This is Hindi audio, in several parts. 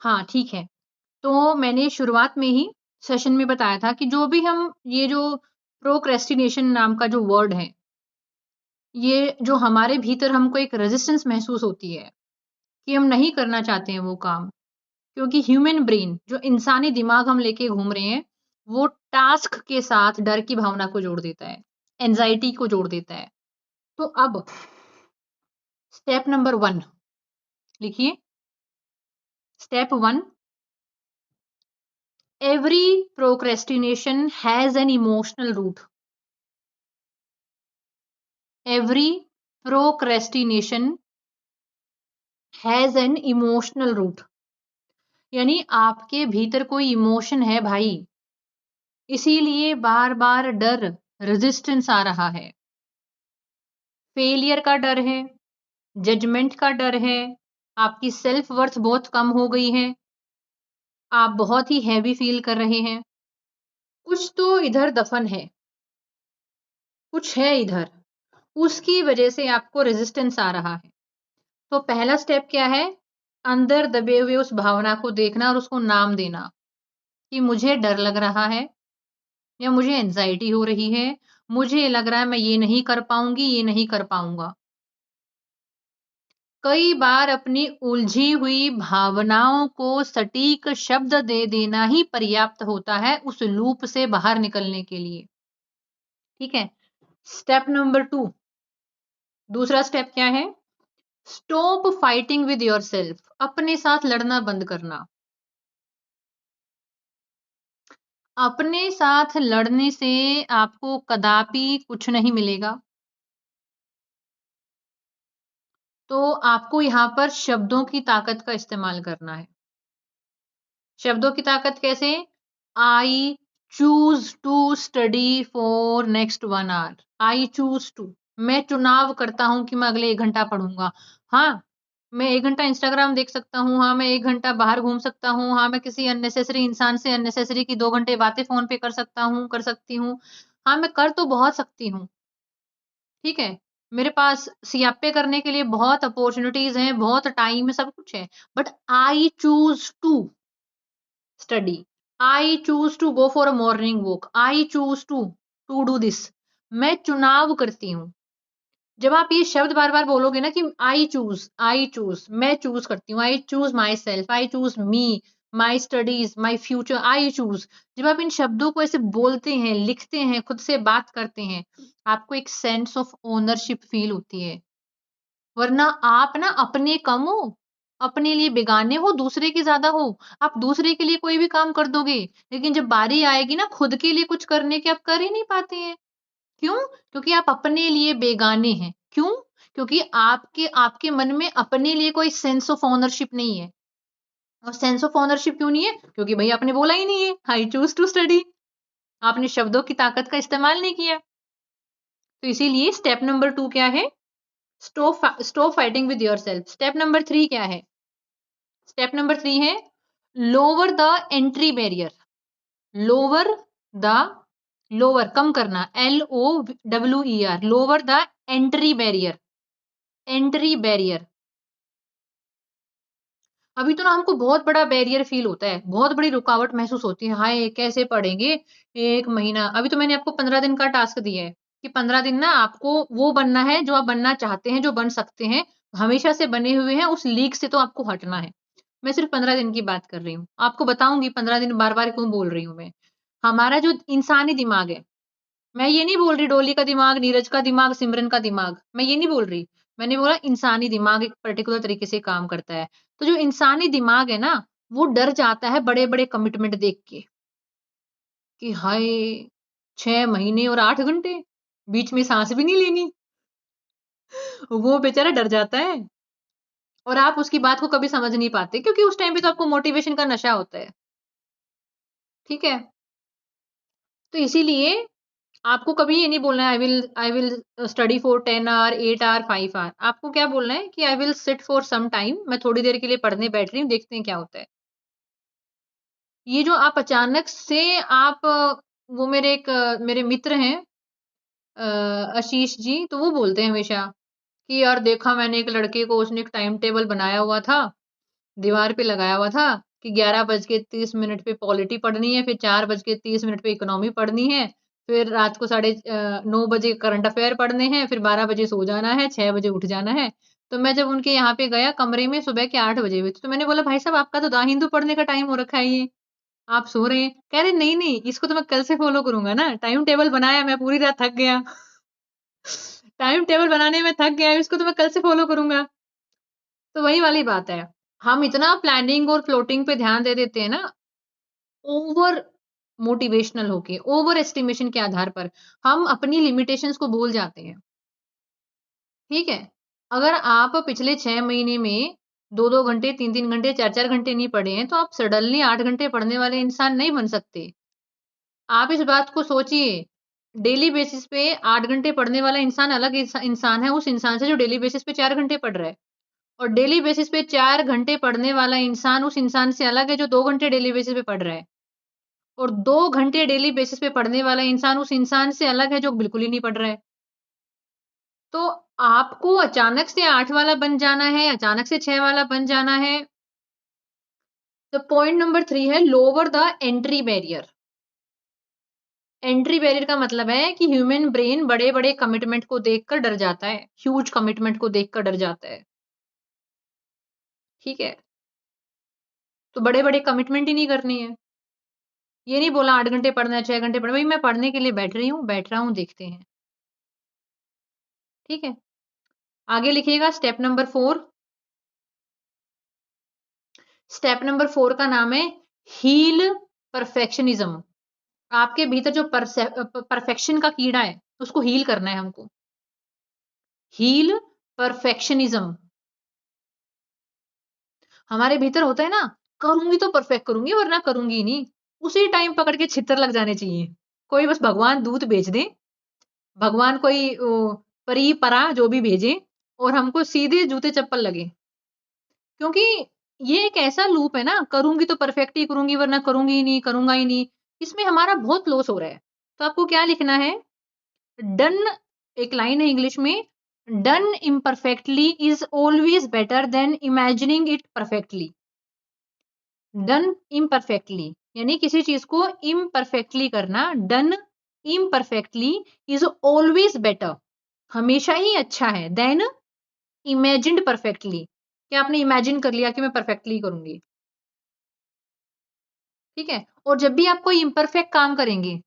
हाँ, ठीक है। तो मैंने शुरुआत में ही सेशन में बताया था कि जो भी हम ये जो प्रोक्रेस्टिनेशन नाम का जो वर्ड है, ये जो हमारे भीतर हमको एक रेजिस्टेंस महसूस होती है कि हम नहीं करना चाहते हैं वो काम। क्योंकि ह्यूमन ब्रेन जो इंसानी दिमाग हम लेके घूम रहे हैं, वो टास्क के साथ डर की भावना को जोड़ देता है, एंग्ज़ायटी को जोड़ देता है। तो अब स्टेप नंबर 1 लिखिए। Step 1, every procrastination has an emotional root. Every procrastination has an emotional root. यानी आपके भीतर कोई इमोशन है भाई, इसीलिए बार-बार डर, रेजिस्टेंस आ रहा है। फेलियर का डर है, जजमेंट का डर है, आपकी सेल्फ वर्थ बहुत कम हो गई है, आप बहुत ही हैवी फील कर रहे हैं। कुछ तो इधर दफन है, कुछ है इधर, उसकी वजह से आपको रेजिस्टेंस आ रहा है। तो पहला स्टेप क्या है? अंदर दबे हुए उस भावना को देखना और उसको नाम देना कि मुझे डर लग रहा है या मुझे एंग्ज़ायटी हो रही है, मुझे लग रहा है मैं ये नहीं कर पाऊँगी, ये नहीं कर पाऊँगा। कई बार अपनी उलझी हुई भावनाओं को सटीक शब्द दे देना ही पर्याप्त होता है उस लूप से बाहर निकलने के लिए। ठीक है? स्टेप नंबर 2, दूसरा स्टेप क्या है? Stop fighting with yourself. अपने साथ लड़ना बंद करना। अपने साथ लड़ने से आपको कदापि कुछ नहीं मिलेगा। तो आपको यहाँ पर शब्दों की ताकत का इस्तेमाल करना है। शब्दों की ताकत कैसे? I choose to study for next 1 hour. I choose to. मैं चुनाव करता हूँ कि मैं अगले 1 घंटा पढ़ूँगा। हाँ, मैं 1 घंटा इंस्टाग्राम देख सकता हूँ। हाँ, मैं 1 घंटा बाहर घूम सकता हूँ। हाँ, मैं किसी अननेसेसरी इंसान से अननेसेसरी की 2 घंटे बातें फ़ोन पे कर सकता हूँ, कर सकती हूँ। हाँ, मैं कर तो बहुत सकती हूँ। ठीक है? मेरे पास सियाप्पे करने के लिए बहुत अपॉर्च्युनिटीज़ हैं, बहुत टाइम है, सब कुछ है। But I choose to study. I choose to go for a morning walk. I choose to do this. मैं चुनाव करती हूँ। जब आप ये शब्द बार-बार बोलोगे ना कि आई चूज़, मैं चूज़ करती हूँ, I choose my self, I choose me, my studies, my future, I choose. जब आप इन शब्दों को ऐसे बोलते हैं, लिखते हैं, खुद से बात करते हैं, आपको एक सेंस ऑफ ओनरशिप फ़ील होती है। वरना आप ना अपने कम हो, अपने लिए बेगाने हो, दूसरे के ज़्यादा हो। आप दूसरे के लिए कोई भी काम कर दोगे, लेकिन जब बारी आएगी ना खुद के लिए कुछ करने की, आप कर ही नहीं पाते हैं। क्यों? क्योंकि आप अपने लिए बेगाने हैं। क्यों? क्योंकि आपके आपके मन में अपने लिए कोई सेंस ऑफ ओनरशिप नहीं है। और सेंस ऑफ ओनरशिप क्यों नहीं है? क्योंकि भई आपने बोला ही नहीं है, आई चूज़ टू स्टडी। आपने शब्दों की ताकत का इस्तेमाल नहीं किया। तो इसीलिए स्टेप नंबर 2 क्या है? Stop fighting with yourself. Step number 3 क्या है? स्टेप नंबर 3 है lower the entry barrier. Lower the lower कम करना LOWER lower the entry barrier. Entry barrier. अभी तो ना हमको बहुत बड़ा बैरियर फ़ील होता है, बहुत बड़ी रुकावट महसूस होती है, हाय! कैसे पढ़ेंगे 1 महीना। अभी तो मैंने आपको 15 दिन का टास्क दिया है कि 15 दिन ना आपको वो बनना है जो आप बनना चाहते हैं, जो बन सकते हैं, हमेशा से बने हुए हैं, उस लीक से तो आपको हटना है। मैं सिर्फ़ 15 दिन की बात कर रही हूँ। आपको बताऊँगी 15 दिन बार-बार क्यों बोल रही हूँ मैं। हमारा जो इंसानी दिमाग है, मैं ये नहीं बोल रही डॉली का दिमाग, नीरज का दिमाग, सिमरन का दिमाग, मैं ये नहीं बोल रही। मैंने बोला इंसानी दिमाग एक पर्टिकुलर तरीके से काम करता है। तो जो इंसानी दिमाग है ना, वो डर जाता है बड़े-बड़े कमिटमेंट देख के कि हाय! 6 महीने और 8 घंटे, बीच में साँस भी नहीं लेनी। वो बेचारा डर जाता है और आप उसकी बात को कभी समझ नहीं पाते क्योंकि उस टाइम पे तो आपको मोटिवेशन का नशा होता है। ठीक है? तो इसीलिए आपको कभी ये नहीं बोलना है I will study for 10 hour, 8 hour, 5 hour. आपको क्या बोलना है कि I will sit for some time, मैं थोड़ी देर के लिए पढ़ने बैठ रही हूँ, देखते हैं क्या होता है। ये जो आप अचानक से आप वो मेरे मित्र हैं अ, आशीष जी, तो वो बोलते हैं हमेशा कि यार देखा मैंने एक लड़के को उसने एक टाइम टेबल बनाया हुआ था, दीवार पे लगाया हुआ था कि 11:30 पे पॉलिटी पढ़नी है, फिर 4:30 पे इकोनॉमी पढ़नी है, फिर रात को 9 बजे करंट अफेयर पढ़ने हैं, फिर 12 बजे सो जाना है, 6 बजे उठ जाना है। तो मैं जब उनके यहाँ पे गया कमरे में सुबह के 8 बजे हुए थे, तो मैंने बोला भाई साहब आपका तो द हिंदू पढ़ने का टाइम हो रखा है ये, आप सो रहे हैं। कह रहे नहीं, नहीं इसको तो मैं कल से फॉलो करूँगा ना, टाइम टेबल बनाया मैं पूरी रात थक गया। टाइम टेबल बनाने में थक गया, इसको तो मैं कल से फॉलो करूँगा। तो वही वाली बात है। हम इतना प्लानिंग और फ्लोटिंग पे ध्यान दे देते हैं ना, ओवर मोटिवेशनल होके, ओवर एस्टिमेशन के आधार पर, हम अपनी लिमिटेशंस को भूल जाते हैं। ठीक है? अगर आप पिछले 6 महीने में 2-2 घंटे, 3-3 घंटे, 4-4 घंटे नहीं पढ़े हैं, तो आप सडनली 8 घंटे पढ़ने वाले इंसान नहीं बन सकते। आप इस बात को सोचिए, डेली बेसिस पे 8 घंटे पढ़ने वाला इंसान अलग इंसान है उस इंसान से जो डेली बेसिस पे 4 घंटे पढ़ रहा है। और डेली बेसिस पे 4 घंटे पढ़ने वाला इंसान उस इंसान से अलग है जो 2 घंटे डेली बेसिस पे पढ़ रहा है। और 2 घंटे डेली बेसिस पे पढ़ने वाला इंसान उस इंसान से अलग है जो बिल्कुल ही नहीं पढ़ रहा है। तो आपको अचानक से 8 वाला बन जाना है, अचानक से 6 वाला बन जाना है। तो पॉइंट नंबर 3 है lower the entry barrier. Entry barrier का मतलब है कि ह्यूमन ब्रेन बड़े-बड़े कमिटमेंट को देखकर डर जाता है। ह्यूज कमिटमेंट को देखकर डर जाता है। ठीक है? तो बड़े-बड़े कमिटमेंट ही नहीं करनी है। ये नहीं बोला 8 घंटे पढ़ना है, 6 घंटे पढ़ना है। भई मैं पढ़ने के लिए बैठ रही हूँ, बैठ रहा हूँ, देखते हैं। ठीक है? आगे लिखिएगा स्टेप नंबर 4। स्टेप नंबर 4 का नाम है हील परफेक्शनिज्म। आपके भीतर जो परफेक्शन का कीड़ा है, उसको हील करना है हमको। Heal perfectionism. हमारे भीतर होता है ना, करूँगी तो परफेक्ट करूँगी वरना करूँगी ही नहीं। उसी टाइम पकड़ के छितर लग जाने चाहिए। कोई बस भगवान दूत भेज दें, भगवान कोई परी परा जो भी भेजें और हमको सीधे जूते चप्पल लगे। क्योंकि ये एक ऐसा लूप है ना, करूँगी तो परफेक्ट ही करूँगी वरना करूँगी ही नहीं, करूँगा ही नहीं। इसमें हमारा बहुत लॉस हो रहा है। तो आपको क्या लिखना है? डन, एक लाइन है इंग्लिश में, done imperfectly is always better than imagining it perfectly. Done imperfectly यानी किसी चीज को इम्परफेक्टली करना, done imperfectly is always better, हमेशा ही अच्छा है, देन इमेजिन्ड परफेक्टली, कि आपने इमेजिन कर लिया कि मैं परफेक्टली करूंगी। ठीक है? और जब भी आप कोई इम्परफेक्ट काम करेंगे,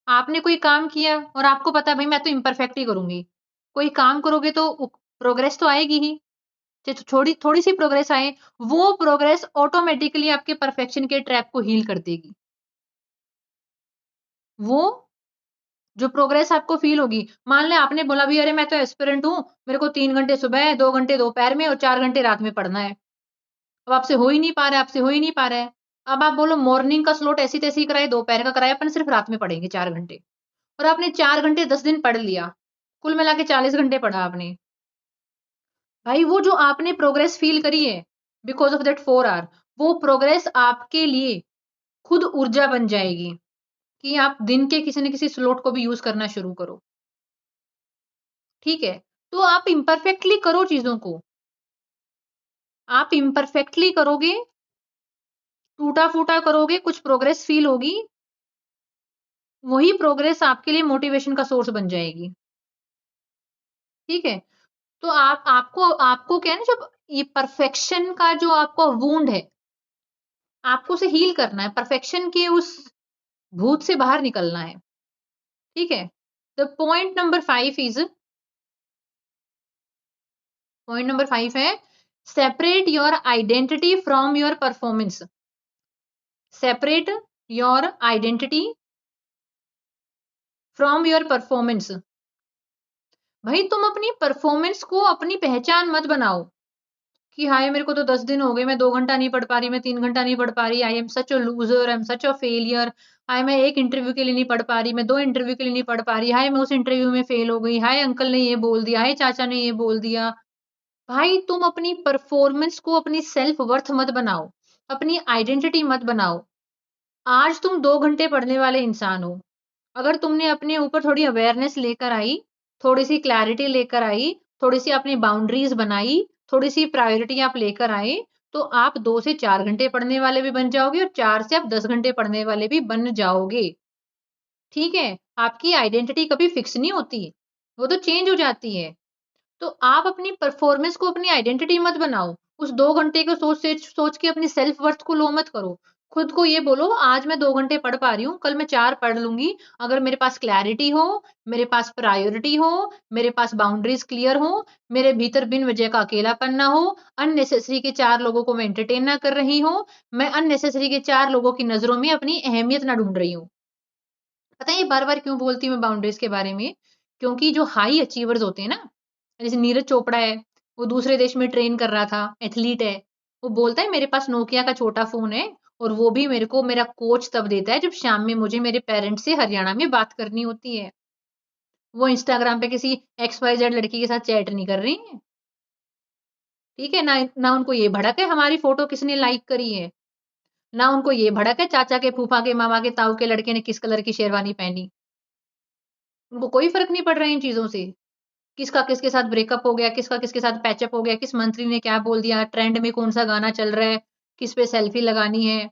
आपने कोई काम किया और आपको पता है भाई मैं तो इम्परफेक्ट ही करूंगी, कोई काम करोगे तो प्रोग्रेस तो आएगी ही, चाहे थोड़ी थोड़ी सी प्रोग्रेस आए, वो प्रोग्रेस ऑटोमेटिकली आपके परफेक्शन के ट्रैप को हील कर देगी। वो जो प्रोग्रेस आपको फील होगी, मान लें आपने बोला भी अरे मैं तो एस्पिरेंट हूँ, मेरे को 3 घंटे सुबह, 2 घंटे दोपहर में और 4 घंटे रात में पढ़ना है। अब आपसे हो ही नहीं पा रहा है, आपसे हो ही नहीं पा रहा है। अब आप बोलो मॉर्निंग का स्लॉट ऐसी-तैसी कराए, दोपहर का कराए, अपन सिर्फ रात में पढ़ेंगे 4 घंटे। और आपने 4 घंटे 10 दिन पढ़ लिया। कुल मिला के 40 घंटे पढ़ा आपने। भाई वो जो आपने प्रोग्रेस फील करी है बिकॉज़ ऑफ दैट 4 आवर, वो प्रोग्रेस आपके लिए खुद ऊर्जा बन जाएगी कि आप दिन के किसी न किसी स्लॉट को भी यूज़ करना शुरू करो। ठीक है? तो आप इम्परफेक्टली करो चीज़ों को। आप इम्परफेक्टली करोगे, टूटा-फूटा करोगे, कुछ प्रोग्रेस फील होगी, वही प्रोग्रेस आपके लिए मोटिवेशन का सोर्स बन जाएगी। ठीक है? तो आप आपको आपको क्या है ना, जब ये परफेक्शन का जो आपका वुंड है, आपको उसे हील करना है, परफेक्शन के उस भूत से बाहर निकलना है। ठीक है? तो पॉइंट नंबर 5 है separate your identity from your performance. Separate your identity from your performance. भाई तुम अपनी परफॉर्मेंस को अपनी पहचान मत बनाओ कि हाय मेरे को तो 10 दिन हो गए, मैं 2 घंटा नहीं पढ़ पा रही, मैं 3 घंटा नहीं पढ़ पा रही, I am such a loser, I am such a failure. Hi मैं 1 इंटरव्यू के लिए नहीं पढ़ पा रही, मैं 2 इंटरव्यू के लिए नहीं पढ़ पा रही, हाय मैं उस इंटरव्यू में फेल हो गई, हाय अंकल ने ये बोल दिया, हाय चाचा ने ये बोल दिया। भाई तुम अपनी परफॉर्मेंस को अपनी सेल्फ वर्थ मत बनाओ, अपनी आइडेंटिटी मत बनाओ। आज तुम 2 घंटे पढ़ने वाले इंसान हो। अगर तुमने अपने ऊपर थोड़ी अवेयरनेस लेकर आई, थोड़ी-सी क्लैरिटी लेकर आई, थोड़ी-सी अपनी बाउंड्रीज़ बनाई, थोड़ी-सी प्रायोरिटी आप लेकर आए, तो आप 2 से 4 घंटे पढ़ने वाले भी बन जाओगे और 4 से आप 10 घंटे पढ़ने वाले भी बन जाओगे। ठीक है? आपकी आइडेंटिटी कभी फिक्स नहीं होती, वो तो चेंज हो जाती है। तो आप अपनी परफॉर्मेंस को अपनी आइडेंटिटी मत बनाओ। उस 2 घंटे को सोच के अपनी सेल्फ वर्थ को लो मत करो। खुद को ये बोलो आज मैं 2 घंटे पढ़ पा रही हूँ, कल मैं 4 पढ़ लूँगी। अगर मेरे पास क्लैरिटी हो, मेरे पास प्रायोरिटी हो, मेरे पास बाउंड्रीज़ क्लियर हो, मेरे भीतर बिन वजह का अकेलापन ना हो, अननेसेसरी के 4 लोगों को मैं एंटरटेन ना कर रही हूँ, मैं अननेसेसरी के 4 लोगों की नज़रों में अपनी अहमियत ना ढूँढ रही हूँ। पता है ये बार-बार क्यों बोलती हूँ मैं बाउंड्रीज़ के बारे में? क्योंकि जो हाई अचीवर्स होते हैं ना, जैसे नीरज चोपड़ा है, वो दूसरे देश में ट्रेन कर रहा था, एथलीट है। वो बोलता है मेरे पास नोकिया का छोटा फ़ोन है और वो भी मेरे को मेरा कोच तब देता है जब शाम में मुझे मेरे पेरेंट्स से हरियाणा में बात करनी होती है। वो इंस्टाग्राम पे किसी XYZ लड़की के साथ चैट नहीं कर रही हैं। ठीक है? ना उनको ये भड़क है हमारी फ़ोटो किसने लाइक करी है, ना उनको ये भड़क है चाचा के, फूफा के, मामा के, ताऊ के लड़के ने किस कलर की शेरवानी पहनी। उनको कोई फ़र्क नहीं पड़ रहा है इन चीज़ों से। किसका किसके साथ ब्रेकअप हो गया, किसका किसके साथ पैचअप हो गया, किस मंत्री ने क्या बोल दिया, ट्रेंड में कौन-सा गाना चल रहा है, किस पे सेल्फी लगानी है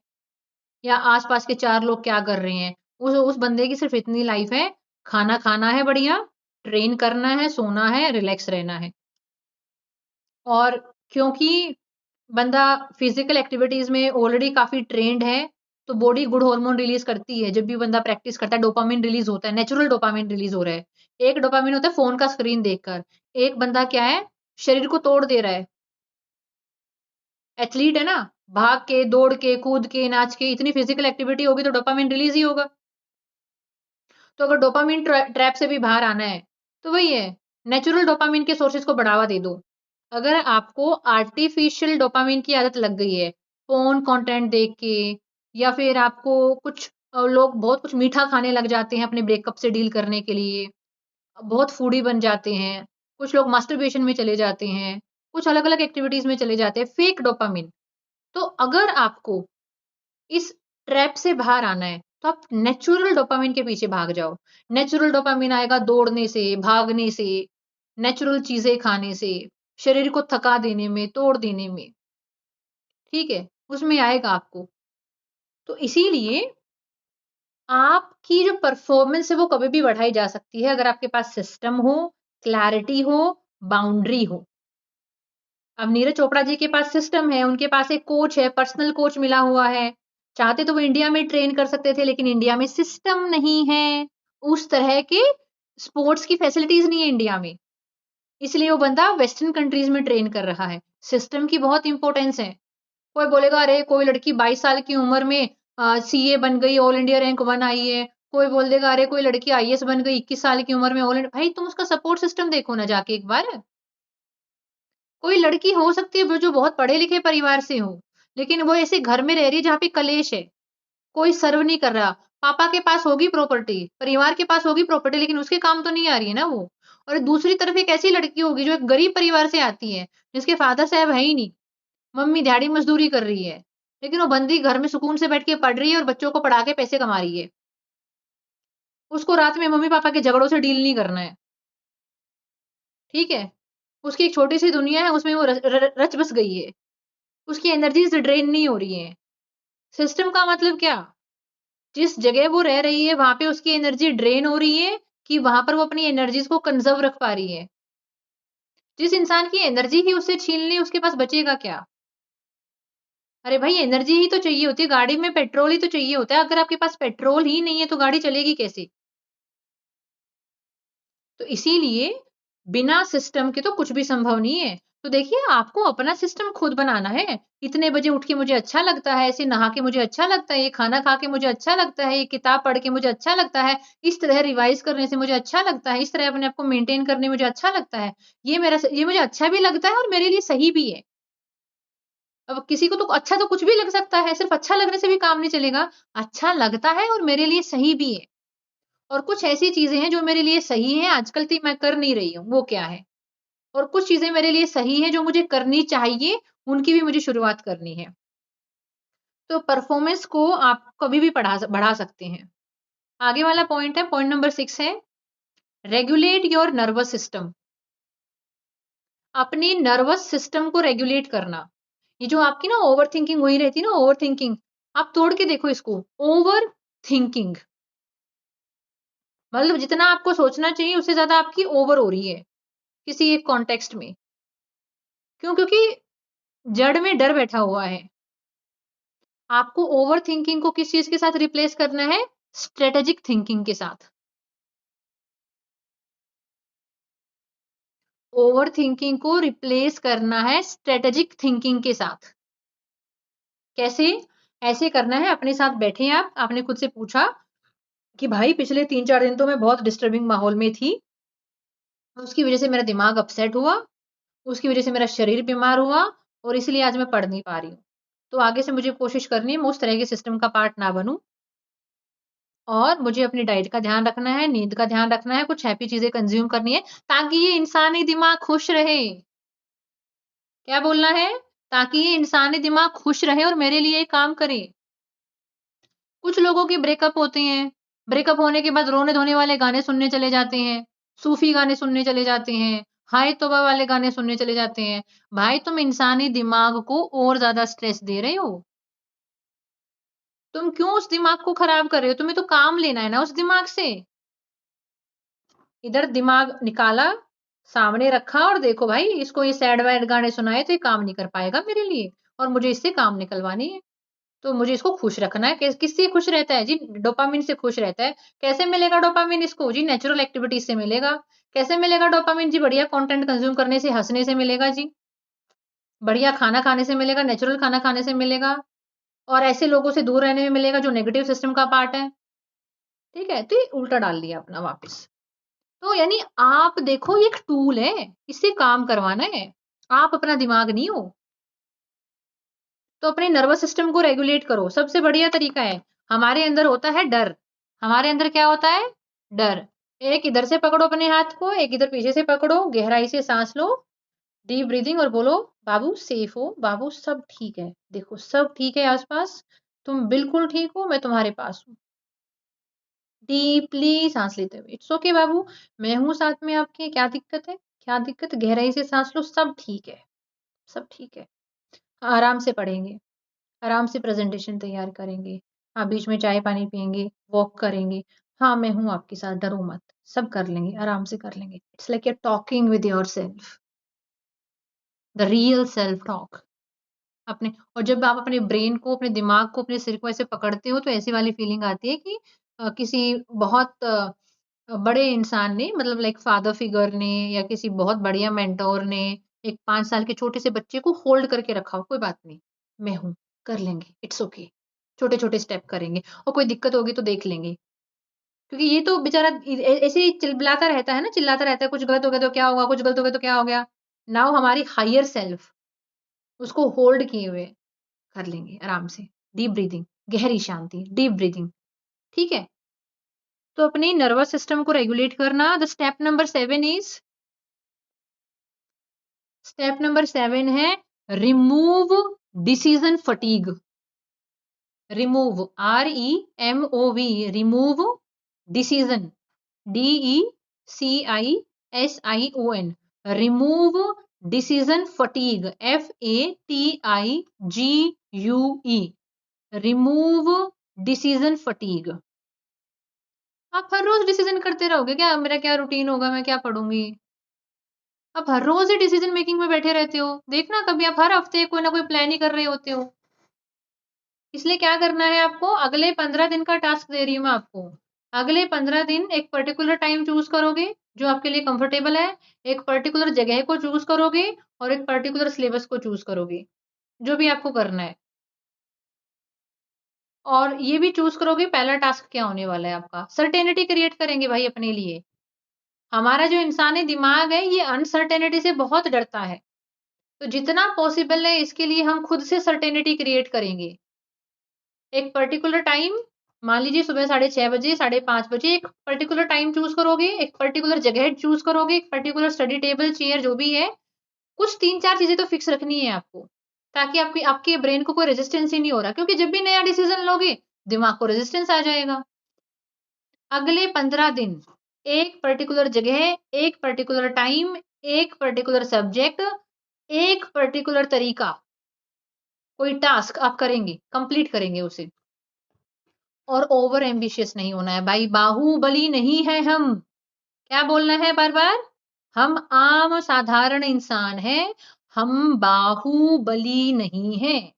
या आस-पास के 4 लोग क्या कर रहे हैं। उस बंदे की सिर्फ़ इतनी लाइफ़ है, खाना खाना है बढ़िया, ट्रेन करना है, सोना है, रिलैक्स रहना है। और क्योंकि बंदा फिज़िकल एक्टिविटीज़ में ऑलरेडी काफ़ी ट्रेन्ड है, तो बॉडी गुड हार्मोन रिलीज़ करती है। जब भी बंदा प्रैक्टिस करता है, डोपामाइन रिलीज़ होता है, नेचुरल डोपामाइन रिलीज़ हो रहा है। एक डोपामाइन होता है फ़ोन का स्क्रीन देखकर, एक बंदा क्या है, शरीर को तोड़ दे रहा है। एथलीट है ना, भाग के, दौड़ के, कूद के, नाच के, इतनी फिज़िकल एक्टिविटी होगी तो डोपामाइन रिलीज़ ही होगा। तो अगर डोपामाइन ट्रैप से भी बाहर आना है, तो वही है, नेचुरल डोपामाइन के सोर्सेज़ को बढ़ावा दे दो। अगर आपको आर्टिफ़िशियल डोपामाइन की आदत लग गई है, फ़ोन कंटेंट देख के या फिर आपको कुछ लोग बहुत कुछ मीठा खाने लग जाते हैं अपने ब्रेकअप से डील करने के लिए, बहुत फूडी बन जाते हैं, कुछ लोग मास्टरबेशन में चले जाते हैं, कुछ अलग-अलग एक्टिविटीज़ में चले जाते हैं, फेक डोपामाइन। तो अगर आपको इस ट्रैप से बाहर आना है, तो आप नेचुरल डोपामाइन के पीछे भाग जाओ। नेचुरल डोपामाइन आएगा दौड़ने से, भागने से, नेचुरल चीज़ें खाने से, शरीर को थका देने में, तोड़ देने में, ठीक है? उसमें आएगा आपको। तो इसीलिए आपकी जो परफ़ॉर्मेंस है वो कभी भी बढ़ाई जा सकती है अगर आपके पास सिस्टम हो, क्लैरिटी हो, बाउंड्री हो। अब नीरज चोपड़ा जी के पास सिस्टम है, उनके पास एक कोच है, पर्सनल कोच मिला हुआ है। चाहते तो वो इंडिया में ट्रेन कर सकते थे, लेकिन इंडिया में सिस्टम नहीं है। उस तरह के स्पोर्ट्स की फैसिलिटीज़ नहीं है इंडिया में। इसलिए वो बंदा वेस्टर्न कंट्रीज़ में ट्रेन कर रहा है। सिस्टम की बहुत इम्पोर्टेंस है। कोई बोलेगा अरे कोई लड़की 22 साल की उम्र में सीए बन गई, ऑल इंडिया रैंक 1 आई है। कोई बोल देगा अरे कोई लड़की आईएएस बन गई 21 साल की उम्र में ऑल इंडिया भाई तुम उसका सपोर्ट सिस्टम देखो ना जाके एक बार। कोई लड़की हो सकती है वो जो बहुत पढ़े-लिखे परिवार से हो, लेकिन वो ऐसे घर में रह रही है जहाँ पे कलेश है, कोई सर्व नहीं कर रहा। पापा के पास होगी प्रॉपर्टी, परिवार के पास होगी प्रॉपर्टी लेकिन उसके काम तो नहीं आ रही है ना वो। और दूसरी तरफ एक ऐसी लड़की होगी जो एक गरीब परिवार से आती है, जिसके फादर साहब है ही नहीं, मम्मी दिहाड़ी मज़दूरी कर रही है, लेकिन वो बंदी घर में सुकून से बैठ के पढ़ रही है और बच्चों को पढ़ा के पैसे कमा रही है। उसको रात में मम्मी-पापा के झगड़ों से डील नहीं करना है, ठीक है? उसकी एक छोटी-सी दुनिया है, उसमें वो रच बस गई है। उसकी एनर्जीज़ ड्रेन नहीं हो रही हैं। सिस्टम का मतलब क्या? जिस जगह वो रह रही है, वहाँ पे उसकी एनर्जी ड्रेन हो रही है कि वहाँ पर वो अपनी एनर्जीज़ को कंज़र्व रख पा रही है। जिस इंसान की एनर्जी ही उससे छीन ली, उसके पास बचेगा क्या? अरे भाई एनर्जी ही तो चाहिए होती है, गाड़ी में पेट्रोल ही तो चाहिए होता है। अगर आपके पास पेट्रोल ही नहीं है, तो गाड़ी चलेगी कैसे? तो इसीलिए बिना सिस्टम के तो कुछ भी संभव नहीं है। तो देखिए आपको अपना सिस्टम खुद बनाना है। इतने बजे उठ के मुझे अच्छा लगता है, ऐसे नहा के मुझे अच्छा लगता है, ये खाना खा के मुझे अच्छा लगता है, ये किताब पढ़ के मुझे अच्छा लगता है, इस तरह रिवाइज़ करने से मुझे अच्छा लगता है, इस तरह अपने आप को मेंटेन करने में मुझे अच्छा लगता है। ये मुझे अच्छा भी लगता है और मेरे लिए सही भी है। अब किसी को तो अच्छा तो कुछ भी लग सकता है, सिर्फ़ अच्छा लगने से भी काम नहीं चलेगा। अच्छा लगता है और मेरे लिए सही भी है। और कुछ ऐसी चीज़ें हैं जो मेरे लिए सही हैं, आजकल ती मैं कर नहीं रही हूँ, वो क्या है? और कुछ चीज़ें मेरे लिए सही हैं जो मुझे करनी चाहिए, उनकी भी मुझे शुरुआत करनी है। तो परफ़ॉर्मेंस को आप कभी भी बढ़ा सकते हैं। आगे वाला पॉइंट है, पॉइंट नंबर 6 है, रेगुलेट योर नर्वस सिस्टम। अपने नर्वस सिस्टम को रेगुलेट करना। ये जो आपकी ना ओवर थिंकिंग हुई रहती है ना, ओवर थिंकिंग, आप तोड़ के देखो इसको, ओवर थिंकिंग। मतलब जितना आपको सोचना चाहिए उससे ज़्यादा आपकी ओवर हो रही है, किसी एक कॉन्टेक्स्ट में। क्यों? क्योंकि जड़ में डर बैठा हुआ है। आपको ओवर थिंकिंग को किस चीज़ के साथ रिप्लेस करना है? स्ट्रैटेजिक थिंकिंग के साथ। ओवर थिंकिंग को रिप्लेस करना है स्ट्रैटेजिक थिंकिंग के साथ। कैसे? ऐसे करना है, अपने साथ बैठे आप, आपने खुद से पूछा कि भाई पिछले 3-4 दिन तो मैं बहुत डिस्टर्बिंग माहौल में थी, उसकी वज़ह से मेरा दिमाग अपसेट हुआ, उसकी वज़ह से मेरा शरीर बीमार हुआ और इसलिए आज मैं पढ़ नहीं पा रही हूँ। तो आगे से मुझे कोशिश करनी है मैं उस तरह के सिस्टम का पार्ट ना बनूँ और मुझे अपनी डाइट का ध्यान रखना है, नींद का ध्यान रखना है, कुछ हैप्पी चीज़ें कंज़्यूम करनी है, ताकि ये इंसानी दिमाग खुश रहे। क्या बोलना है? ताकि ये इंसानी दिमाग खुश रहे और मेरे लिए काम करे। कुछ लोगों के ब्रेकअप होते हैं, ब्रेकअप होने के बाद रोने-धोने वाले गाने सुनने चले जाते हैं, सूफ़ी गाने सुनने चले जाते हैं, हाय तौबा वाले गाने सुनने चले जाते हैं। भाई तुम इंसानी दिमाग को और ज़्यादा स्ट्रेस दे रहे हो। तुम क्यों उस दिमाग को खराब कर रहे हो? तुम्हें तो काम लेना है ना उस दिमाग से। इधर दिमाग निकाला, सामने रखा और देखो भाई इसको ये सैड-वैड गाने सुनाए तो ये काम नहीं कर पाएगा मेरे लिए और मुझे इससे काम निकलवानी है। तो मुझे इसको खुश रखना है। किससे खुश रहता है जी? डोपामाइन से खुश रहता है। कैसे मिलेगा डोपामाइन इसको? जी नेचुरल एक्टिविटीज़ से मिलेगा। कैसे मिलेगा डोपामाइन जी? बढ़िया कंटेंट कंज़्यूम करने से, हँसने से मिलेगा जी। बढ़िया खाना खाने से मिलेगा, नेचुरल खाना खाने से मिलेगा और ऐसे लोगों से दूर रहने में मिलेगा जो नेगेटिव सिस्टम का पार्ट है। ठीक है? तो ये उल्टा डाल दिया अपना वापस। तो यानी आप देखो ये एक टूल है, इससे काम करवाना है। आप अपना दिमाग नहीं हो। तो अपने नर्वस सिस्टम को रेगुलेट करो, सबसे बढ़िया तरीका है। हमारे अंदर होता है डर। हमारे अंदर क्या होता है? डर। एक इधर से पकड़ो अपने हाथ को, एक इधर पीछे से पकड़ो, गहराई से साँस लो, डीप ब्रीथिंग और बोलो, "बाबू सेफ हो, बाबू सब ठीक है। देखो सब ठीक है आस-पास, तुम बिल्कुल ठीक हो, मैं तुम्हारे पास हूँ।" डीपली साँस लेते हुए, "इट्स ओके बाबू, मैं हूँ साथ में आपके, क्या दिक्कत है? क्या दिक्कत है? गहराई से साँस लो, सब ठीक है, सब ठीक है।" आराम से पढ़ेंगे। आराम से प्रेज़ेंटेशन तैयार करेंगे। हाँ, बीच में चाय-पानी पिएँगे, वॉक करेंगे। हाँ, मैं हूँ आपके साथ, डरो मत, सब कर लेंगे, आराम से कर लेंगे। It's like you are talking with yourself, the real self talk. अपने और जब आप अपने ब्रेन को, अपने दिमाग को, अपने सिर को ऐसे पकड़ते हो, तो ऐसी वाली फीलिंग आती है कि किसी बहुत बड़े इंसान ने मतलब लाइक फादर फिगर ने या किसी बहुत बढ़िया मेंटर ने एक 5 साल के छोटे से बच्चे को होल्ड करके रखा हो, कोई बात नहीं, मैं हूँ, कर लेंगे, इट्स ओके। छोटे-छोटे स्टेप करेंगे और कोई दिक्कत होगी तो देख लेंगे। क्योंकि ये तो बेचारा ऐसे ही चिल्लाता रहता है ना, चिल्लाता रहता है, कुछ गलत हो गया तो क्या होगा, कुछ गलत हो गया तो क्या हो गया? नाउ हमारी हायर सेल्फ उसको होल्ड किए हुए कर लेंगे आराम से। डीप ब्रीथिंग, गहरी शांति, डीप ब्रीथिंग, ठीक है? तो अपनी नर्वस सिस्टम को रेगुलेट करना, द स्टेप नंबर 7 है remove decision fatigue. Remove REMOV remove decision DECISION remove decision fatigue FATIGUE remove decision fatigue. आप हर रोज डिसीजन करते रहोगे क्या? मेरा क्या रूटीन होगा? मैं क्या पढ़ूंगी? आप हर रोज ही डिसीजन मेकिंग में बैठे रहते हो। देखना कभी आप हर हफ्ते कोई ना कोई प्लान ही कर रहे होते हो। इसलिए क्या करना है आपको? अगले 15 दिन का टास्क दे रही हूँ मैं आपको। अगले 15 दिन एक पर्टिकुलर टाइम चूज़ करोगे, जो आपके लिए कंफर्टेबल है। एक पर्टिकुलर जगह को चूज़ करोगे और एक पर्टिकुलर सिलेबस को चूज़ करोगे, जो भी आपको करना है। और ये भी चूज़ करोगे पहला टास्क क्या होने वाला है आपका। सर्टेनिटी क्रिएट करेंगे भाई अपने लिए। हमारा जो इंसानी दिमाग है, ये अनसर्टेनिटी से बहुत डरता है। तो जितना पॉसिबल है इसके लिए हम खुद से सर्टेनिटी क्रिएट करेंगे। एक पर्टिकुलर टाइम मान लीजिए सुबह 6:30 बजे, 5:30 बजे एक पर्टिकुलर टाइम चूज़ करोगे, एक पर्टिकुलर जगह चूज़ करोगे, एक पर्टिकुलर स्टडी टेबल, चेयर जो भी है, कुछ 3-4 चीज़ें तो फिक्स रखनी है आपको, ताकि आपकी आपके ब्रेन को कोई रेजिस्टेंस ही नहीं हो रहा क्योंकि जब भी नया डिसीज़न लोगे, दिमाग को रेजिस्टेंस आ जाएगा। अगले 15 दिन एक पर्टिकुलर जगह, एक पर्टिकुलर टाइम, एक पर्टिकुलर सब्जेक्ट, एक पर्टिकुलर तरीका कोई टास्क आप करेंगे, कंप्लीट करेंगे उसे। और ओवर एम्बिशियस नहीं होना है भाई, बाहुबली नहीं है हम। क्या बोलना है बार-बार? हम आम साधारण इंसान हैं, हम बाहुबली नहीं हैं।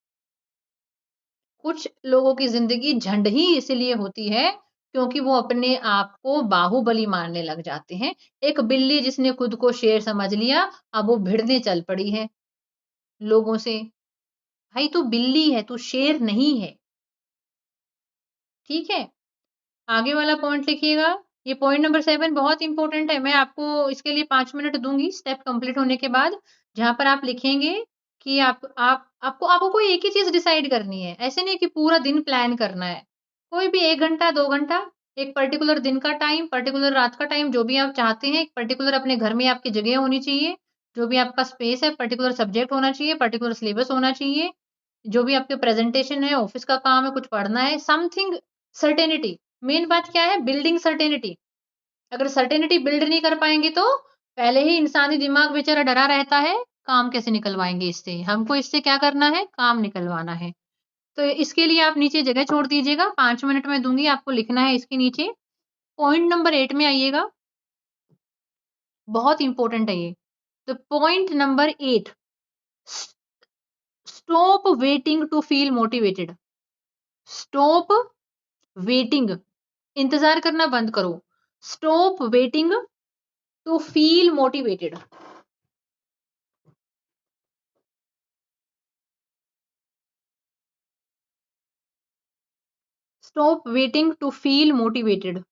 कुछ लोगों की ज़िंदगी झंड ही इसीलिए होती है, क्योंकि वो अपने आप को बाहुबली मानने लग जाते हैं। एक बिल्ली जिसने खुद को शेर समझ लिया, अब वो भिड़ने चल पड़ी है लोगों से। भाई तू बिल्ली है, तू शेर नहीं है। ठीक है? आगे वाला पॉइंट लिखिएगा। ये पॉइंट नंबर 7 बहुत इंपॉर्टेंट है। मैं आपको इसके लिए 5 मिनट दूँगी स्टेप कंप्लीट होने के बाद, जहाँ पर आप लिखेंगे कि आपको आपको कोई एक ही चीज़ डिसाइड करनी है। ऐसे नहीं कि पूरा दिन प्लान करना है। कोई भी 1 घंटा, 2 घंटा, एक पर्टिकुलर दिन का टाइम, पर्टिकुलर रात का टाइम, जो भी आप चाहते हैं, एक पर्टिकुलर अपने घर में आपकी जगह होनी चाहिए। जो भी आपका स्पेस है, पर्टिकुलर सब्जेक्ट होना चाहिए, पर्टिकुलर सिलेबस होना चाहिए। जो भी आपके प्रेजेंटेशन है, ऑफिस का काम है, कुछ पढ़ना है, समथिंग सर्टेनिटी। मेन बात क्या है? Building certainty. अगर सर्टेनिटी बिल्ड नहीं कर पाएँगे तो पहले ही इंसानी दिमाग बेचारा डरा रहता है, काम कैसे निकलवाएँगे इससे? हमको इससे क्या करना है? काम निकलवाना है। तो इसके लिए आप नीचे जगह छोड़ दीजिएगा, 5 मिनट मैं दूँगी, आपको लिखना है इसके नीचे। पॉइंट नंबर 8 में आइएगा, बहुत इम्पोर्टेंट है ये। तो पॉइंट नंबर 8, स stop waiting to feel motivated. Stop waiting, इंतज़ार करना बंद करो। Stop waiting to feel motivated. Stop waiting to feel motivated.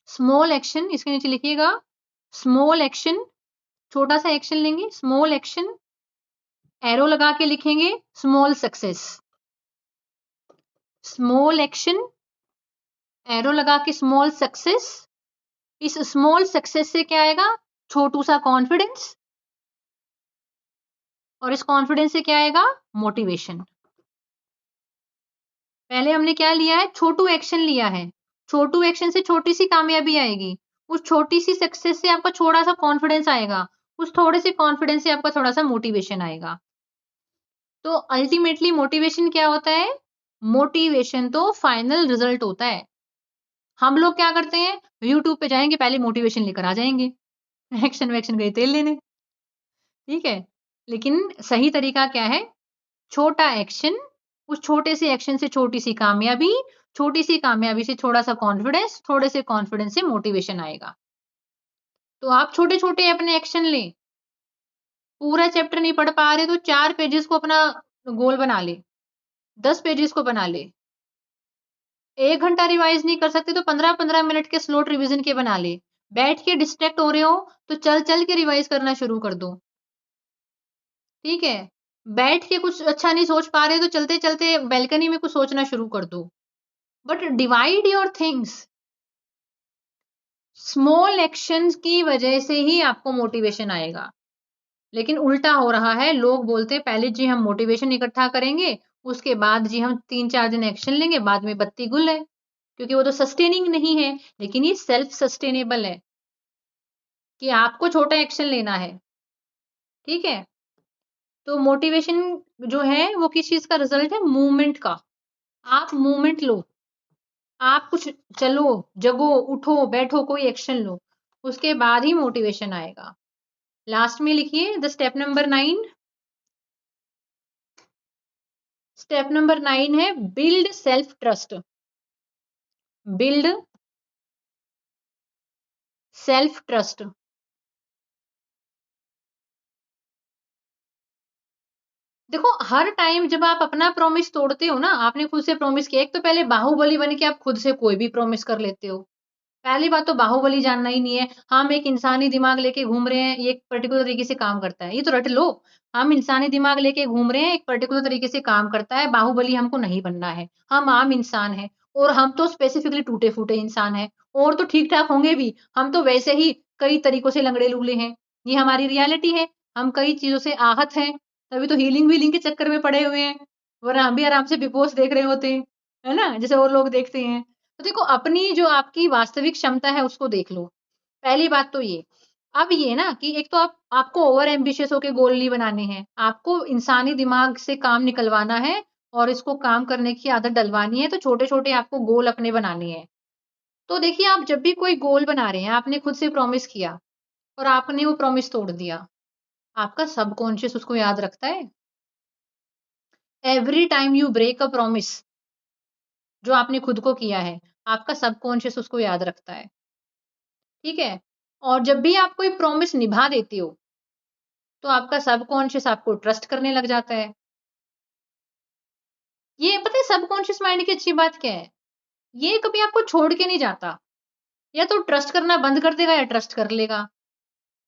Small action इसके नीचे लिखिएगा। स्मॉल एक्शन, छोटा सा एक्शन लेंगे, स्मॉल एक्शन, एरो लगा के लिखेंगे small success. Small action, arrow लगा के स्मॉल सक्सेस। इस स्मॉल सक्सेस से क्या आएगा? छोटू सा कॉन्फिडेंस, और इस कॉन्फिडेंस से क्या आएगा? मोटिवेशन। पहले हमने क्या लिया है? छोटू एक्शन लिया है। छोटू एक्शन से छोटी सी कामयाबी आएगी। उस छोटी सी सक्सेस से आपका थोड़ा सा कॉन्फिडेंस आएगा। उस थोड़े से कॉन्फिडेंस से आपका थोड़ा सा मोटिवेशन आएगा। तो अल्टीमेटली मोटिवेशन क्या होता है? मोटिवेशन तो फाइनल रिजल्ट होता है। हम लोग क्या करते हैं? यूट्यूब पे जाएँगे, पहले मोटिवेशन लेकर आ जाएँगे। एक्शन वैक्शन गए तेल लेने, ठीक है? लेकिन सही तरीका क्या है? छोटा एक्शन, उस छोटे से एक्शन से छोटी सी कामयाबी से थोड़ा-सा कॉन्फिडेंस, थोड़े से कॉन्फिडेंस से मोटिवेशन आएगा। तो आप छोटे-छोटे अपने एक्शन लें। पूरा चैप्टर नहीं पढ़ पा रहे तो 4 पेजेज़ को अपना गोल बना लें, 10 पेजेज़ को बना लें। 1 घंटा रिवाइज़ नहीं कर सकते तो 15-15 मिनट के स्लोट रिवीजन के बना लें। बैठ के डिस्ट्रैक्ट हो रहे हो तो चल-चल के रिवाइज़ करना शुरू कर दो, ठीक है? बैठ के कुछ अच्छा नहीं सोच पा रहे तो चलते-चलते बालकनी में कुछ सोचना शुरू कर दो। But divide your things. Small actions की वजह से ही आपको मोटिवेशन आएगा। लेकिन उल्टा हो रहा है, लोग बोलते हैं पहले जी हम मोटिवेशन इकट्ठा करेंगे, उसके बाद जी हम 3-4 दिन एक्शन लेंगे, बाद में बत्ती गुल है। क्योंकि वो तो सस्टेनिंग नहीं है, लेकिन ये सेल्फ सस्टेनेबल है कि आपको छोटा एक्शन लेना है, ठीक है? तो मोटिवेशन जो है वो किस चीज़ का रिज़ल्ट है? मूवमेंट का। आप मूवमेंट लो, आप कुछ चलो, जगो, उठो, बैठो, कोई एक्शन लो, उसके बाद ही मोटिवेशन आएगा। लास्ट में लिखिए the step number 9। Step number 9 है build self trust. Build self trust. देखो हर टाइम जब आप अपना प्रॉमिस तोड़ते हो ना, आपने खुद से प्रॉमिस किया, एक तो पहले बाहुबली बन के आप खुद से कोई भी प्रॉमिस कर लेते हो। पहली बात तो बाहुबली जानना ही नहीं है। हम एक इंसानी दिमाग लेके घूम रहे हैं, ये एक पर्टिकुलर तरीके से काम करता है। ये तो रट लो। हम इंसानी दिमाग लेके घूम रहे हैं, एक पर्टिकुलर तरीके से काम करता है। बाहुबली हमको नहीं बनना है। हम आम इंसान हैं और हम तो स्पेसिफिकली टूटे-फूटे इंसान हैं और तो ठीक-ठाक होंगे भी। हम तो वैसे ही कई तरीकों से लंगड़े-लूले हैं। ये हमारी रियलिटी है। हम कई चीज़ों से आहत हैं, तभी तो हीलिंग-वीलिंग के चक्कर में पड़े हुए हैं। वरना हम भी आराम से बिग बॉस देख रहे होते, है ना? जैसे और लोग देखते हैं। तो देखो अपनी जो आपकी वास्तविक क्षमता है उसको देख लो। पहली बात तो ये। अब ये ना कि एक तो आपको ओवर एम्बिशियस होके गोल नहीं बनाने हैं, आपको इंसानी दिमाग से काम निकलवाना है और इसको काम करने की आदत डलवानी है, तो छोटे-छोटे आपको गोल अपने बनाने हैं। तो देखिए, आप जब भी कोई गोल बना रहे हैं, आपने खुद से प्रॉमिस किया और आपने वो प्रॉमिस तोड़ दिया, आपका सबकॉन्शियस उसको याद रखता है। Every time you break a promise, जो आपने खुद को किया है, आपका सबकॉन्शियस उसको याद रखता है, ठीक है? और जब भी आप कोई प्रॉमिस निभा देते हो, तो आपका सबकॉन्शियस आपको ट्रस्ट करने लग जाता है। ये पता है सबकॉन्शियस माइंड की अच्छी बात क्या है? ये कभी आपको छोड़ के नहीं जाता। या तो ट्रस्ट करना बंद कर देगा या ट्रस्ट कर लेगा।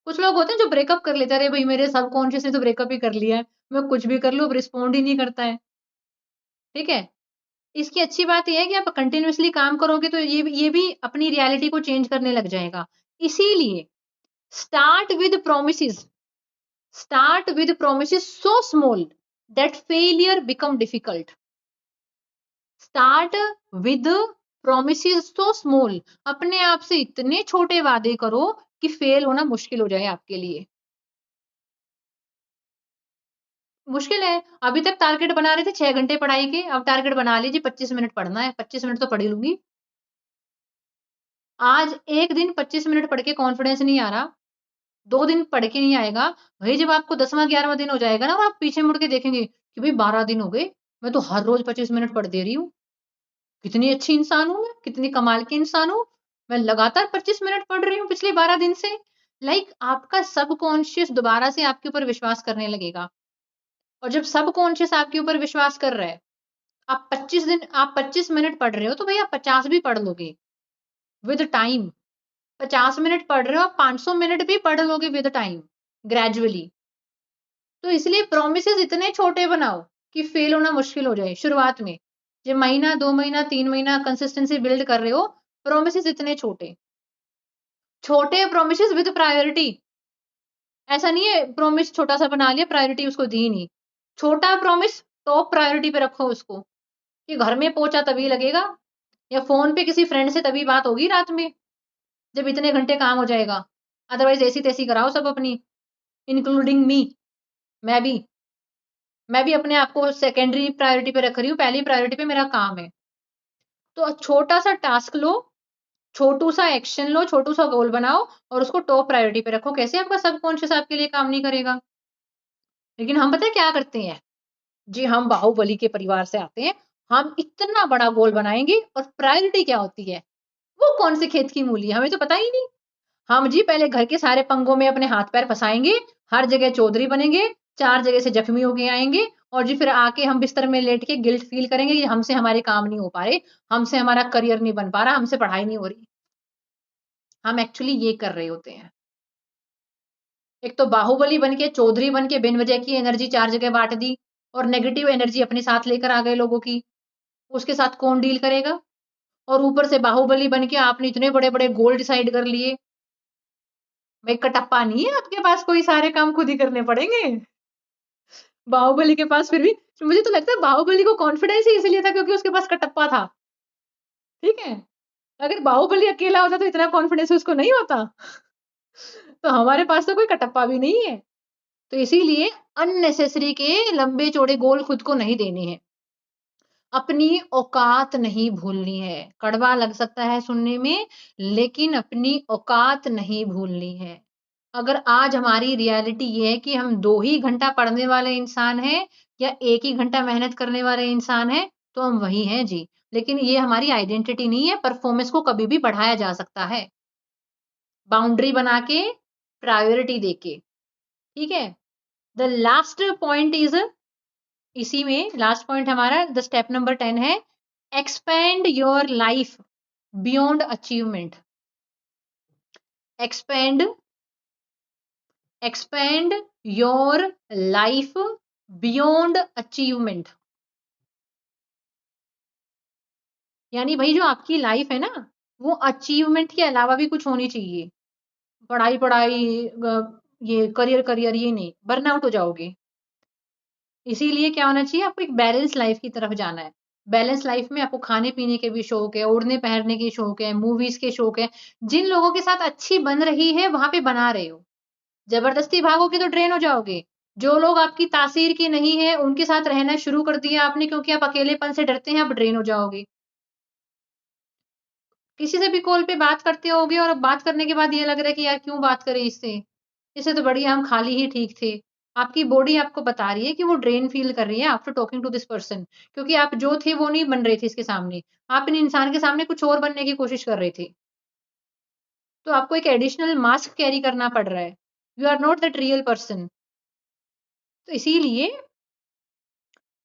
कुछ लोग होते हैं जो ब्रेकअप कर लेते हैं, अरे भई मेरे सबकॉन्शियस ने तो ब्रेकअप ही कर लिया है। मैं कुछ भी कर लूँ, अब रिस्पॉन्ड ही नहीं करता है। ठीक है? इसकी अच्छी बात ये है कि आप कंटीन्यूअसली काम करोगे तो ये भी अपनी रियलिटी को चेंज करने लग जाएगा। इसीलिए start with promises start with promises so small that failure become difficult. Start with promises so small, अपने आप से इतने छोटे वादे करो कि फेल होना मुश्किल हो जाए आपके लिए। मुश्किल है, अभी तक टारगेट बना रहे थे 6 घंटे पढ़ाई के, अब टारगेट बना लीजिए 25 मिनट पढ़ना है, 25 मिनट तो पढ़ ही लूँगी। आज 1 दिन 25 मिनट पढ़ के कॉन्फिडेंस नहीं आ रहा, 2 दिन पढ़ के नहीं आएगा, भई जब आपको 10वाँ 11वाँ दिन हो जाएगा ना और आप पीछे मुड़ के देखेंगे कि भई 12 दिन हो गए, मैं तो हर रोज़ 25 मिनट पढ़ दे रही हूँ। कितनी अच्छी इंसान हूँ मैं, कितनी कमाल की इंसान हूँ। मैं लगातार 25 मिनट पढ़ रही हूँ पिछले 12 दिन से। आपका सबकॉन्शियस दोबारा से आपके ऊपर विश्वास करने लगेगा और जब सबकॉन्शियस आपके ऊपर विश्वास कर रहा है, आप 25 मिनट पढ़ रहे हो, तो भई आप 50 भी पढ़ लोगे विद टाइम। 50 मिनट पढ़ रहे हो, आप 500 मिनट भी पढ़ लोगे विद टाइम, ग्रेजुअली। तो इसलिए प्रोमिसेस इतने छोटे बनाओ कि फेल होना मुश्किल हो जाए शुरुआत में। जब महीना, 2 महीना, 3 महीना कंसिस्टेंसी बिल्ड कर रहे हो, प्रोमिसेस इतने छोटे। छोटे प्रोमिसेस विद प्रायोरिटी। ऐसा नहीं है प्रॉमिस छोटा-सा बना लिया, प्रायोरिटी उसको दी नहीं। छोटा प्रॉमिस टॉप प्रायोरिटी पे रखो उसको, कि घर में पोंछा तभी लगेगा या फ़ोन पे किसी फ्रेंड से तभी बात होगी रात में, जब इतने घंटे काम हो जाएगा। अदरवाइज़ ऐसी-तैसी कराओ सब अपनी, इंक्लूडिंग मी, मैं भी। मैं भी अपने आप को सेकेंडरी प्रायोरिटी पे रख रही हूँ, पहली प्रायोरिटी पे मेरा काम है। तो छोटा-सा टास्क लो, छोटू-सा एक्शन लो, छोटू-सा गोल बनाओ और उसको टॉप प्रायोरिटी पे रखो। कैसे आपका सबकॉन्शियस आपके लिए काम नहीं करेगा? लेकिन हम पता है क्या करते हैं? जी, हम बाहुबली के परिवार से आते हैं। हम इतना बड़ा गोल बनाएँगे और प्रायोरिटी क्या होती है? वो कौन से खेत की मूली, हमें तो पता ही नहीं। हम जी पहले घर के सारे पंगों में अपने हाथ-पैर फँसाएँगे, हर जगह चौधरी बनेंगे, 4 जगह से जख्मी होके आएँगे और जी फिर आके हम बिस्तर में लेट के गिल्ट फ़ील करेंगे कि हमसे हमारे काम नहीं हो पा रहे, हमसे हमारा करियर नहीं बन पा रहा, हमसे पढ़ाई नहीं हो रही। हम एक्चुअली ये कर रहे होते हैं। एक तो बाहुबली बन के, चौधरी बन के बिन वजह की एनर्जी 4 जगह बाँट दी और नेगेटिव एनर्जी अपने साथ लेकर आ गए लोगों की। उसके साथ कौन डील करेगा? और ऊपर से बाहुबली बन के आपने इतने बड़े-बड़े गोल डिसाइड कर लिए। भाई कटप्पा नहीं है आपके पास, कोई सारे काम खुद ही करने पड़ेंगे। बाहुबली के पास फिर भी मुझे तो लगता है बाहुबली को कॉन्फिडेंस ही इसलिए था क्योंकि उसके पास कटप्पा था। ठीक है? अगर बाहुबली अकेला होता तो इतना कॉन्फिडेंस उसको नहीं होता। तो हमारे पास तो कोई कटप्पा भी नहीं है। तो इसीलिए अननेसेसरी के लंबे चौड़े गोल खुद को नहीं देने हैं। अपनी औकात नहीं भूलनी है। कड़वा लग सकता है सुनने में, लेकिन अपनी औकात नहीं भूलनी है। अगर आज हमारी रियलिटी ये है कि हम 2 ही घंटा पढ़ने वाले इंसान हैं या 1 ही घंटा मेहनत करने वाले इंसान हैं, तो हम वही हैं जी। लेकिन ये हमारी आइडेंटिटी नहीं है, परफॉर्मेंस को कभी भी बढ़ाया जा सकता है। बाउंड्री बना के, प्रायोरिटी देके, ठीक है? द लास्ट पॉइंट इज़ इसी में लास्ट पॉइंट हमारा द स्टेप नंबर 10 है expand your life beyond achievement. Expand expand your life beyond achievement. यानी भाई जो आपकी लाइफ है ना, वो अचीवमेंट के अलावा भी कुछ होनी चाहिए। पढ़ाई पढ़ाई ये करियर करियर ये नहीं, बर्नआउट हो जाओगे। इसीलिए क्या होना चाहिए, आपको एक बैलेंस लाइफ की तरफ जाना है। बैलेंस लाइफ में आपको खाने पीने के भी शौक है, ओढ़ने पहनने के शौक है, मूवीज के शौक है, जिन लोगों के साथ अच्छी बन रही है वहां पे बना रहे हो। जबरदस्ती भागोगे तो ड्रेन हो जाओगे। जो लोग आपकी तासीर की नहीं है उनके साथ रहना शुरू कर दिया आपने क्योंकि आप अकेलेपन से डरते हैं, आप ड्रेन हो जाओगे। किसी से भी कॉल पे बात करते होगे और अब बात करने के बाद ये लग रहा है कि यार क्यों बात करें इससे, इससे तो बढ़िया हम खाली ही ठीक थे। आपकी बॉडी आपको बता रही है कि वो ड्रेन फील कर रही है after talking to this person, क्योंकि आप जो थे वो नहीं बन रहे थे इसके सामने, आप इन इंसान के सामने कुछ और बनने की कोशिश कर रहे थे। तो आपको एक एडिशनल मास्क कैरी करना पड़ रहा है। You are not that real person. तो इसीलिए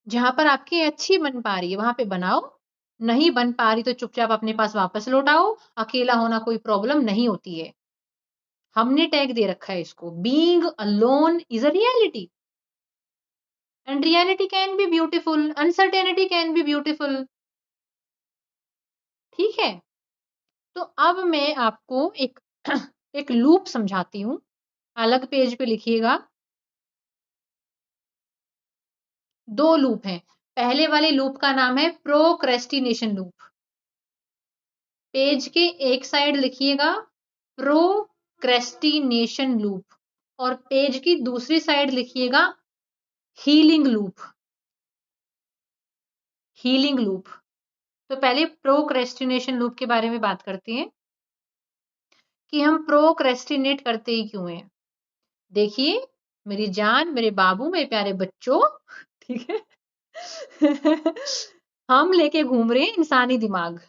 जहां पर आपकी अच्छी बन पा रही है वहां पे बनाओ, नहीं बन पा रही तो चुपचाप अपने पास वापस लौट आओ। अकेला होना कोई प्रॉब्लम नहीं होती है। हमने टैग दे रखा है इसको, being alone is a reality and reality can be beautiful, uncertainty can be beautiful. ठीक है, तो अब मैं आपको एक एक लूप समझाती हूँ। अलग पेज पे लिखिएगा। दो लूप हैं। पहले वाले लूप का नाम है प्रोक्रेस्टिनेशन लूप। पेज के एक साइड लिखिएगा प्रोक्रेस्टिनेशन लूप और पेज की दूसरी साइड लिखिएगा हीलिंग लूप। Healing loop. तो पहले प्रोक्रेस्टिनेशन लूप के बारे में बात करते हैं कि हम प्रोक्रेस्टिनेट करते ही क्यों हैं। देखिए मेरी जान, मेरे बाबू, मेरे प्यारे बच्चों, ठीक है। हम लेके घूम रहे हैं इंसानी दिमाग।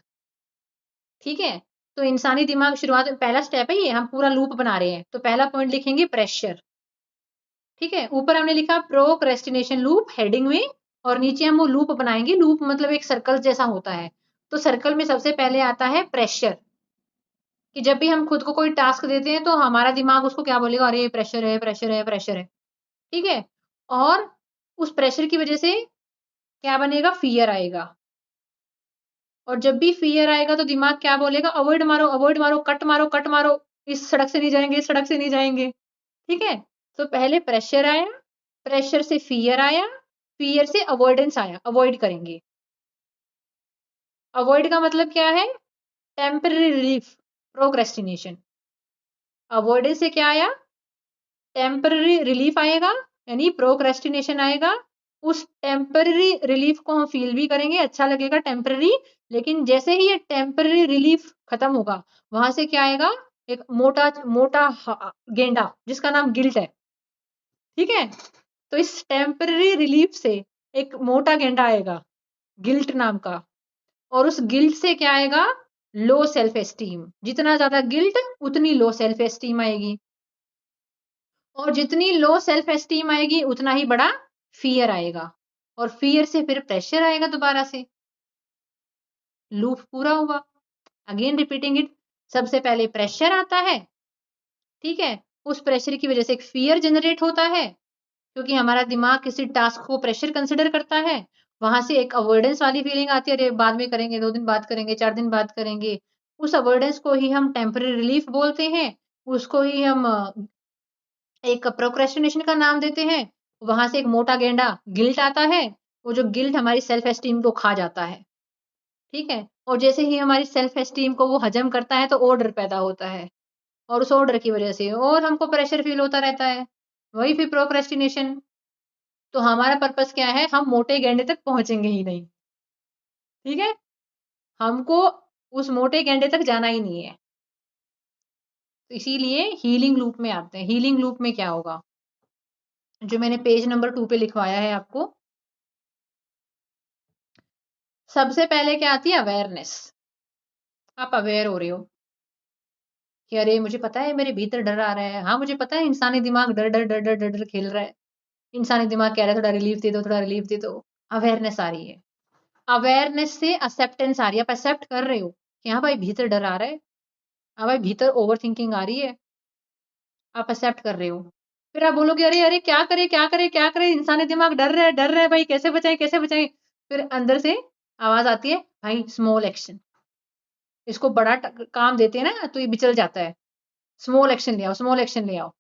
ठीक है, तो इंसानी दिमाग शुरुआत में पहला स्टेप है ये, हम पूरा लूप बना रहे हैं। तो पहला पॉइंट लिखेंगे प्रेशर। ठीक है, ऊपर हमने लिखा प्रोक्रेस्टिनेशन लूप हेडिंग में, और नीचे हम वो लूप बनाएंगे। लूप मतलब एक सर्कल जैसा होता है। तो सर्कल में सबसे पहले आता है प्रेशर, कि जब भी हम खुद को कोई टास्क देते हैं तो हमारा दिमाग उसको क्या बोलेगा, अरे प्रेशर है, प्रेशर है, प्रेशर है। ठीक है, और उस प्रेशर की वजह से क्या बनेगा, फियर आएगा। और जब भी फियर आएगा तो दिमाग क्या बोलेगा, अवॉइड मारो, अवॉइड मारो, कट मारो, कट मारो, इस सड़क से नहीं जाएंगे, इस सड़क से नहीं जाएंगे। ठीक है, तो पहले प्रेशर आया, प्रेशर से फियर आया, फियर से अवॉइडेंस आया, अवॉइड करेंगे। अवॉइड का मतलब क्या है, टेम्पररी रिलीफ, प्रोक्रेस्टिनेशन। अवॉइडेंस से क्या आया, टेम्पररी रिलीफ आएगा, यानी प्रोक्रेस्टिनेशन आएगा। उस टेम्पररी रिलीफ को हम फील भी करेंगे, अच्छा लगेगा टेम्पररी। लेकिन जैसे ही ये टेम्पररी रिलीफ खत्म होगा, वहां से क्या आएगा, एक मोटा मोटा गेंडा जिसका नाम गिल्ट है। ठीक है, तो इस टेम्पररी रिलीफ से एक मोटा गेंडा आएगा गिल्ट नाम का, और उस गिल्ट से क्या आएगा, लो सेल्फ एस्टीम। जितना ज्यादा गिल्ट उतनी लो सेल्फ एस्टीम आएगी, और जितनी लो सेल्फ एस्टीम आएगी उतना ही बड़ा फियर आएगा, और फियर से फिर प्रेशर आएगा दोबारा से। लूप पूरा हुआ। Again repeating it. सबसे पहले प्रेशर आता है। ठीक है, उस प्रेशर की वजह से एक फियर जनरेट होता है, क्योंकि हमारा दिमाग किसी टास्क को प्रेशर कंसिडर करता है। वहां से एक अवॉइडेंस वाली फीलिंग आती है, अरे बाद में करेंगे, 2 दिन बाद करेंगे, 4 दिन बाद करेंगे। उस अवॉइडेंस को ही हम टेम्पररी रिलीफ बोलते हैं। उसको ही हम एक प्रोक्रेस्टिनेशन का नाम देते हैं। वहां से एक मोटा गेंडा गिल्ट आता है। वो जो गिल्ट हमारी सेल्फ एस्टीम को खा जाता है। ठीक है, और जैसे ही हमारी सेल्फ एस्टीम को वो हजम करता है तो ऑर्डर पैदा होता है, और उस ऑर्डर की वजह से और हमको प्रेशर फील होता रहता है। वही फिर प्रोक्रेस्टिनेशन। तो हमारा पर्पस क्या है, हम मोटे गेंडे तक पहुंचेंगे ही नहीं। ठीक है, हमको उस मोटे गेंडे तक जाना ही नहीं है। तो इसीलिए हीलिंग लूप में आते हैं। हीलिंग लूप में क्या होगा, जो मैंने पेज नंबर 2 पे लिखवाया है आपको। सबसे पहले क्या आती है, अवेयरनेस। आप अवेयर हो रहे हो कि अरे मुझे पता है मेरे भीतर डर आ रहा है। हाँ मुझे पता है इंसानी दिमाग डर डर डर डर डर डर खेल रहा है। इंसानी दिमाग कह रहा है थोड़ा रिलीफ दे दो, थोड़ा रिलीफ दे दो। अवेयरनेस आ रही है। अवेयरनेस से एक्सेप्टेंस आ रही है, आप एक्सेप्ट कर रहे हो कि हाँ भाई भीतर डर आ रहा है, हाँ भाई भीतर ओवर थिंकिंग आ रही है, आप एक्सेप्ट कर रहे हो। फिर आप बोलोगे अरे अरे क्या करे क्या करे क्या करे, इंसानी दिमाग डर रहा है भाई, कैसे बचाएं कैसे बचाएं। फिर अंदर से आवाज आती है, भाई स्मॉल एक्शन। इसको बड़ा काम देते हैं ना तो ये बिचल जाता है। स्मॉल एक्शन ले आओ, स्मॉल एक्शन ले आओ।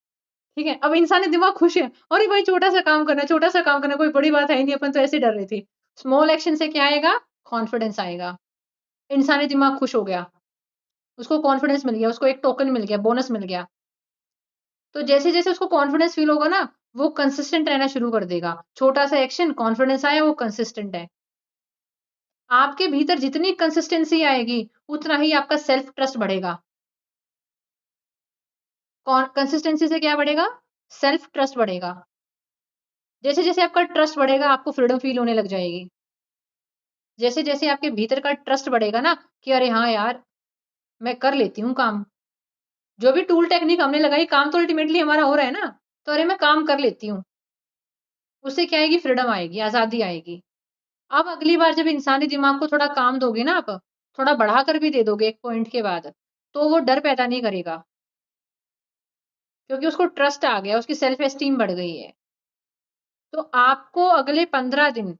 ठीक है, अब इंसानी दिमाग खुश है, अरे भाई छोटा सा काम करना, छोटा सा काम करना, कोई बड़ी बात है नहीं, अपन तो ऐसे डर रहे थे। स्मॉल एक्शन से क्या आएगा, कॉन्फिडेंस आएगा, इंसानी दिमाग खुश हो गया, उसको कॉन्फिडेंस मिल गया, उसको एक टोकन मिल गया, बोनस मिल गया। तो जैसे-जैसे उसको कॉन्फिडेंस फ़ील होगा ना, वो कंसिस्टेंट रहना शुरू कर देगा। छोटा-सा एक्शन, कॉन्फिडेंस आया, वो कंसिस्टेंट है। आपके भीतर जितनी कंसिस्टेंसी आएगी, उतना ही आपका सेल्फ ट्रस्ट बढ़ेगा। कंसिस्टेंसी से क्या बढ़ेगा? सेल्फ ट्रस्ट बढ़ेगा। जैसे-जैसे आपका ट्रस्ट बढ़ेगा, आपको फ्रीडम फ़ील होने लग जाएगी। जैसे-जैसे आपके भीतर का ट्रस्ट बढ़ेगा ना कि अरे हाँ यार, मैं कर लेती हूँ काम। जो भी टूल टेक्निक हमने लगाई, काम तो अल्टीमेटली हमारा हो रहा है ना, तो अरे मैं काम कर लेती हूँ। उससे क्या आएगी? फ्रीडम आएगी, आज़ादी आएगी। अब अगली बार जब इंसानी दिमाग को थोड़ा काम दोगे ना आप, थोड़ा बढ़ाकर भी दे दोगे एक पॉइंट के बाद, तो वो डर पैदा नहीं करेगा, क्योंकि उसको ट्रस्ट आ गया, उसकी सेल्फ एस्टीम बढ़ गई है। तो आपको अगले 15 दिन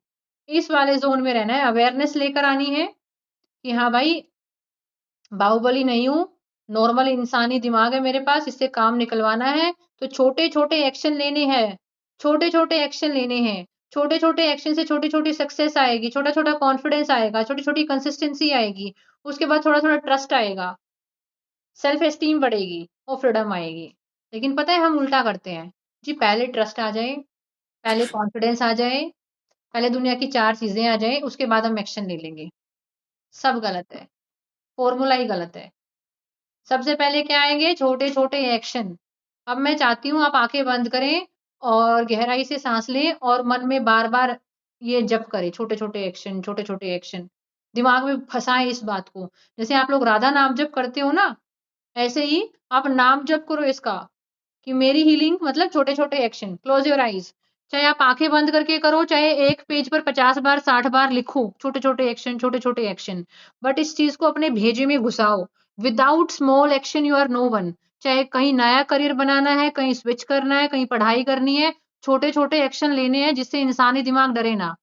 इस वाले ज़ोन में रहना है, अवेयरनेस लेकर आनी है कि हाँ भाई, बाहुबली नहीं हूँ, नॉर्मल इंसानी दिमाग है मेरे पास, इससे काम निकलवाना है, तो छोटे-छोटे एक्शन लेने हैं, छोटे-छोटे एक्शन लेने हैं। छोटे-छोटे एक्शन से छोटी-छोटी सक्सेस आएगी, छोटा-छोटा कॉन्फिडेंस आएगा, छोटी-छोटी कंसिस्टेंसी आएगी, उसके बाद थोड़ा-थोड़ा ट्रस्ट आएगा, सेल्फ एस्टीम बढ़ेगी और फ्रीडम आएगी। लेकिन पता है हम उल्टा करते हैं, जी पहले ट्रस्ट आ जाए, पहले कॉन्फिडेंस आ जाए, पहले दुनिया की 4 चीज़ें आ जाएँ, उसके बाद हम एक्शन ले लेंगे। सब गलत है, फ़ॉर्मूला ही गलत है। सबसे पहले क्या आएँगे? छोटे-छोटे एक्शन। अब मैं चाहती हूँ आप आँखें बंद करें और गहराई से साँस लें और मन में बार-बार ये जप करें, छोटे-छोटे एक्शन, छोटे-छोटे एक्शन। दिमाग में फँसाएँ इस बात को। जैसे आप लोग राधा नाम जप करते हो ना, ऐसे ही आप नाम जप करो इसका कि मेरी हीलिंग मतलब छोटे-छोटे एक्शन। Close your eyes. चाहे आप आँखें बंद करके करो, चाहे एक पेज पर 50 बार, 60 बार लिखो, छोटे-छोटे एक्शन, छोटे-छोटे एक्शन। बट इस चीज़ को अपने भेजे में घुसाओ। Without small action you are no one. चाहे कहीं नया करियर बनाना है, कहीं स्विच करना है, कहीं पढ़ाई करनी है, छोटे-छोटे एक्शन लेने हैं जिससे इंसानी दिमाग डरे ना।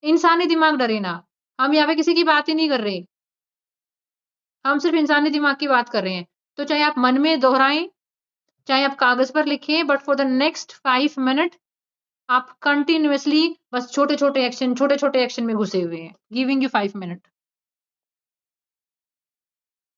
इंसानी दिमाग डरे ना। हम यहाँ पे किसी की बात ही नहीं कर रहे। हम सिर्फ़ इंसानी दिमाग की बात कर रहे हैं। तो चाहे आप मन में दोहराएँ, चाहे आप कागज़ पर लिखें, but for the next 5 minute आप कंटीन्यूअसली बस छोटे-छोटे एक्शन में घुसे हुए हैं। Giving you 5 minute.